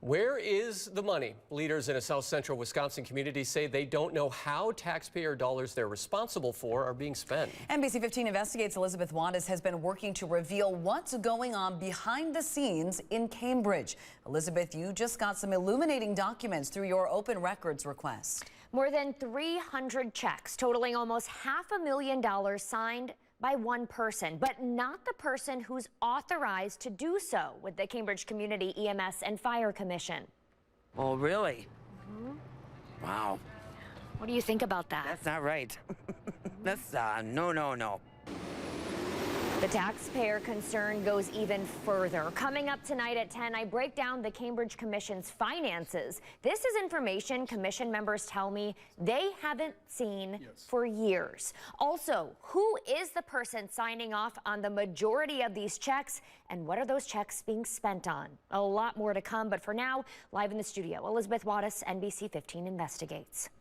Where is the money? Leaders in a South Central Wisconsin community say they don't know how taxpayer dollars they're responsible for are being spent. NBC 15 Investigates Elizabeth Wattis has been working to reveal what's going on behind the scenes in Cambridge. Elizabeth, you just got some illuminating documents through your open records request. More than 300 checks totaling almost $500,000 signed by one person, but not the person who's authorized to do so with the Cambridge Community EMS and Fire Commission. Oh, really? Wow. What do you think about that? That's not right. That's, no. The taxpayer concern goes even further. Coming up tonight at 10, I break down the Cambridge Commission's finances. This is information Commission members tell me they haven't seen for years. Also, who is the person signing off on the majority of these checks, and what are those checks being spent on? A lot more to come, but for now, live in the studio, Elizabeth Wattis, NBC 15 Investigates.